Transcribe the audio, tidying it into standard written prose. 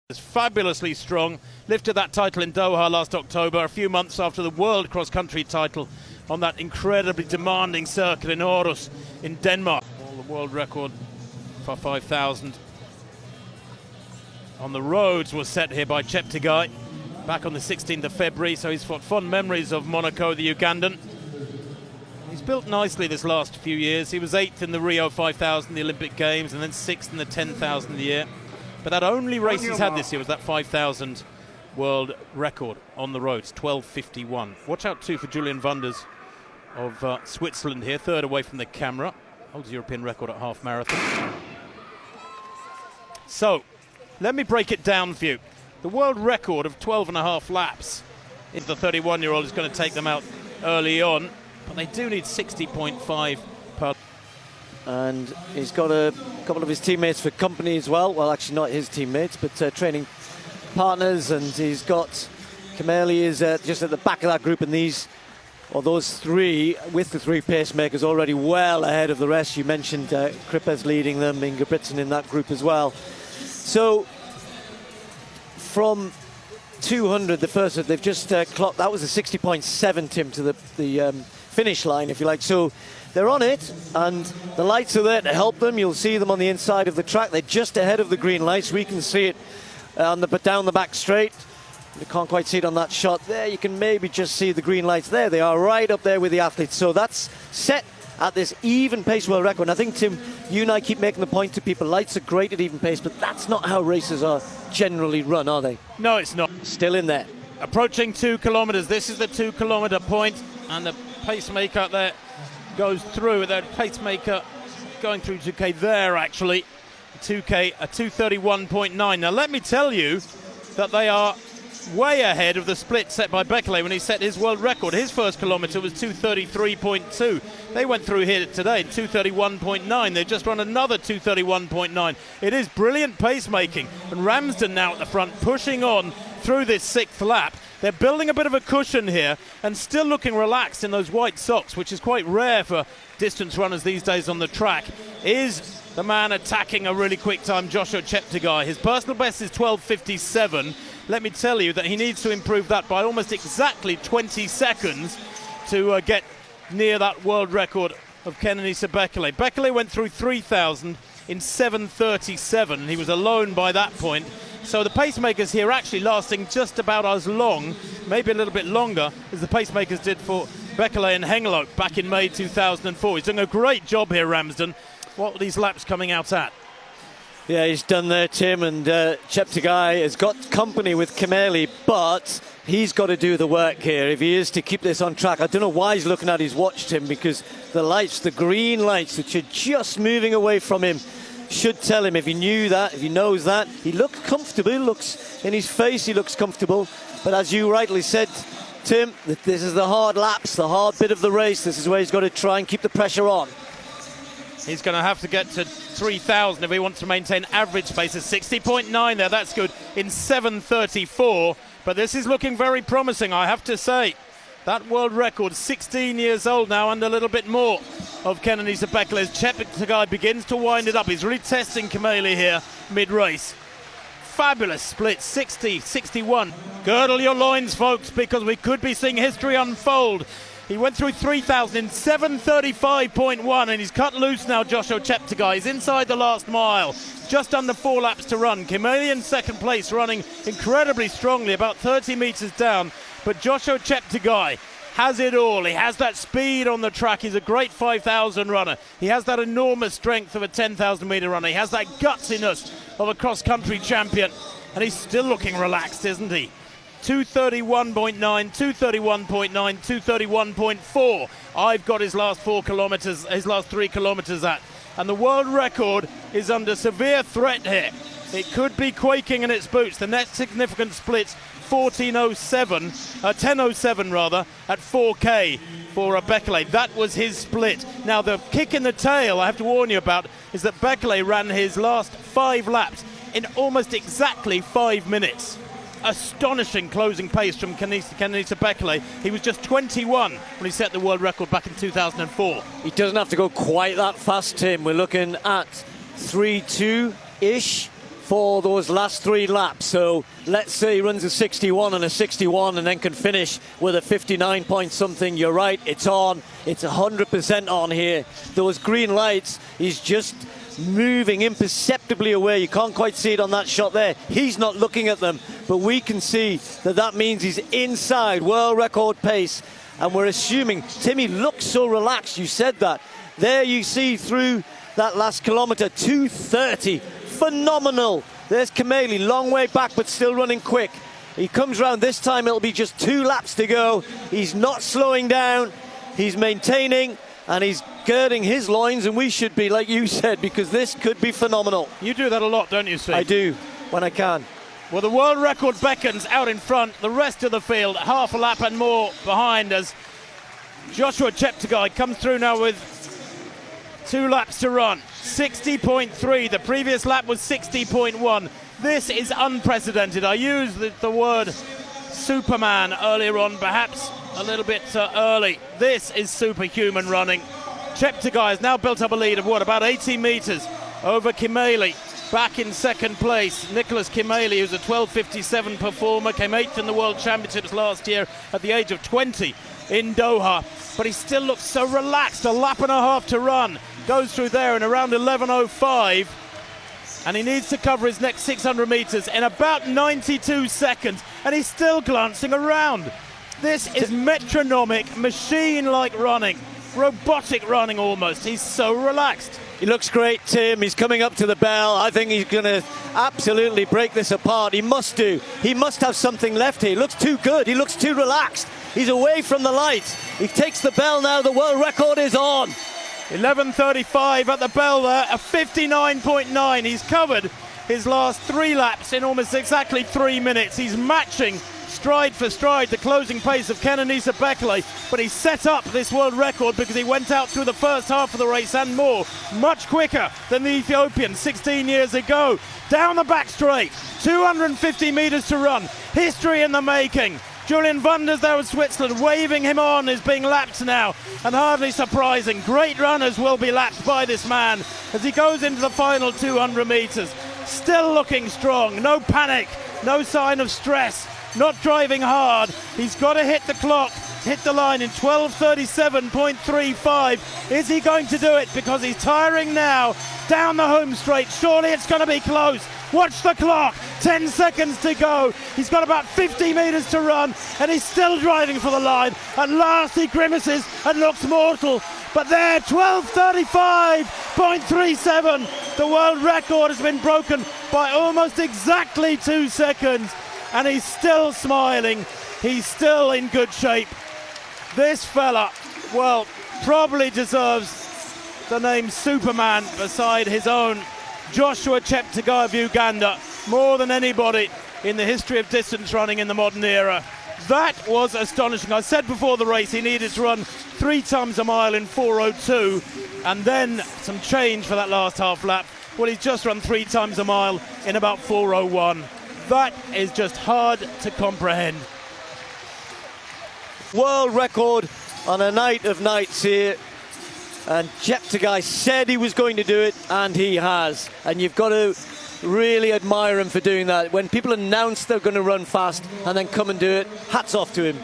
Is fabulously strong, lifted that title in Doha last October, a few months after the world cross-country title on that incredibly demanding circuit in Aarhus in Denmark. The world record for 5,000 on the roads was set here by Cheptegei back on the 16th of February, so he's got fond memories of Monaco, the Ugandan. He's built nicely this last few years. He was 8th in the Rio 5,000, the Olympic Games, and then 6th in the 10,000 a year. But that only race he's had this year was that 5,000 world record on the roads, 12:51. Watch out too for Julian Wunders of Switzerland here, third away from the camera. Holds the European record at half marathon. So, let me break it down for you. The world record of 12.5 laps. The 31-year-old is going to take them out early on, but they do need 60.5 per. And he's got a couple of his teammates for company as well. Well, actually not his teammates, but training partners. And he's got Kameli is just at the back of that group, and those three, with the three pacemakers, already well ahead of the rest. You mentioned Krippes leading them, Ingebrigtsen in that group as well. So from 200, the first, they've just clocked, that was a 60.7, Tim, to the finish line, if you like. So they're on it, and the lights are there to help them. You'll see them on the inside of the track. They're just ahead of the green lights. We can see it down the back straight. You can't quite see it on that shot there. You can maybe just see the green lights there. They are right up there with the athletes. So that's set at this even pace world record. And I think, Tim, you and I keep making the point to people, lights are great at even pace, but that's not how races are generally run, are they? No, it's not. Still in there. Approaching 2 kilometers. This is the 2 kilometer point, and the pacemaker there goes through. The pacemaker going through 2K there, actually. 2K, a 2:31.9. Now, let me tell you that they are way ahead of the split set by Bekele when he set his world record. His first kilometre was 2:33.2. They went through here today, 2:31.9. They've just run another 2:31.9. It is brilliant pacemaking. And Ramsden now at the front, pushing on through this 6th lap. They're building a bit of a cushion here and still looking relaxed in those white socks, which is quite rare for distance runners these days on the track. Is the man attacking a really quick time, Joshua Cheptegei. His personal best is 12:57. Let me tell you that he needs to improve that by almost exactly 20 seconds to get near that world record of Kenenisa Bekele. Bekele went through 3,000 in 7:37. He was alone by that point. So the pacemakers here actually lasting just about as long, maybe a little bit longer, as the pacemakers did for Bekele and Hengelo back in May 2004. He's doing a great job here, Ramsden. What are these laps coming out at? Yeah, he's done there, Tim, and Cheptegei has got company with Kameli, but he's got to do the work here if he is to keep this on track. I don't know why he's looking at his watch, Tim, because the lights, the green lights, which are just moving away from him, should tell him. If he knew that, if he knows that, he looks comfortable, he looks in his face, he looks comfortable. But as you rightly said, Tim, this is the hard laps, the hard bit of the race. This is where he's got to try and keep the pressure on. He's going to have to get to 3,000 if he wants to maintain average pace of 60.9 there. That's good in 7:34. But this is looking very promising, I have to say. That world record, 16 years old now, and a little bit more of Kenenisa Bekele as Cheptegei begins to wind it up. He's really testing Kameli here mid-race. Fabulous split, 60-61. Girdle your loins, folks, because we could be seeing history unfold. He went through 3,000 in 7:35.1, and he's cut loose now, Joshua Cheptegei. He's inside the last mile, just under 4 laps to run. Kameli in second place, running incredibly strongly, about 30 metres down. But Joshua Cheptegei has it all. He has that speed on the track. He's a great 5,000 runner. He has that enormous strength of a 10,000 metre runner. He has that gutsiness of a cross-country champion. And he's still looking relaxed, isn't he? 2:31.9, 2:31.9, 2:31.4. I've got his last 4 kilometres, his last 3 kilometres at. And the world record is under severe threat here. It could be quaking in its boots. The next significant split's 10:07 rather, at 4K for Bekele. That was his split. Now the kick in the tail I have to warn you about is that Bekele ran his last 5 laps in almost exactly 5 minutes. Astonishing closing pace from Kenenisa Bekele. He was just 21 when he set the world record back in 2004. He doesn't have to go quite that fast, Tim. We're looking at 3:2-ish for those last 3 laps. So let's say he runs a 61 and a 61 and then can finish with a 59 point something. You're right, it's on. It's 100% on here. Those green lights, he's just moving imperceptibly away. You can't quite see it on that shot there. He's not looking at them, but we can see that that means he's inside world record pace. And we're assuming, Timmy looks so relaxed, you said that. There you see through that last kilometre, 2:30. Phenomenal. There's Kameli, long way back, but still running quick. He comes round this time, it'll be just 2 laps to go. He's not slowing down, he's maintaining, and he's girding his loins, and we should be, like you said, because this could be phenomenal. You do that a lot, don't you, Steve? I do, when I can. Well, the world record beckons out in front. The rest of the field, half a lap and more behind as Joshua Cheptegei comes through now with 2 laps to run. 60.3. The previous lap was 60.1. This is unprecedented. I used the word Superman earlier on, perhaps a little bit early. This is superhuman running. Cheptegei has now built up a lead of what, about 80 metres over Kimeli. Back in second place, Nicholas Kimeli, who's a 12:57 performer, came 8th in the World Championships last year at the age of 20 in Doha. But he still looks so relaxed. A lap and a half to run. Goes through there in around 11:05. And he needs to cover his next 600 metres in about 92 seconds. And he's still glancing around. This is metronomic, machine-like running. Robotic running almost. He's so relaxed. He looks great, Tim. He's coming up to the bell. I think he's going to absolutely break this apart. He must do. He must have something left here. He looks too good. He looks too relaxed. He's away from the lights. He takes the bell now. The world record is on. 11:35 at the bell there, a 59.9. He's covered his last 3 laps in almost exactly 3 minutes. He's matching stride for stride the closing pace of Kenenisa Bekele, but he set up this world record because he went out through the first half of the race and more, much quicker than the Ethiopian 16 years ago. Down the back straight, 250 metres to run, history in the making. Julian Wanders there with Switzerland, waving him on, is being lapped now, and hardly surprising. Great runners will be lapped by this man as he goes into the final 200 metres. Still looking strong, no panic, no sign of stress, not driving hard. He's got to hit the clock, hit the line in 12:37.35. Is he going to do it? Because he's tiring now. Down the home straight, surely it's going to be close. Watch the clock, 10 seconds to go. He's got about 50 metres to run, and he's still driving for the line. At last he grimaces and looks mortal. But there, 12:35.37. The world record has been broken by almost exactly 2 seconds. And he's still smiling. He's still in good shape. This fella, well, probably deserves the name Superman beside his own Joshua Cheptegei of Uganda, more than anybody in the history of distance running in the modern era. That was astonishing. I said before the race he needed to run 3 times a mile in 4:02 and then some change for that last half lap. Well, he's just run 3 times a mile in about 4:01. That is just hard to comprehend. World record on a night of nights here. And Cheptegei said he was going to do it, and he has. And you've got to really admire him for doing that. When people announce they're going to run fast and then come and do it, hats off to him.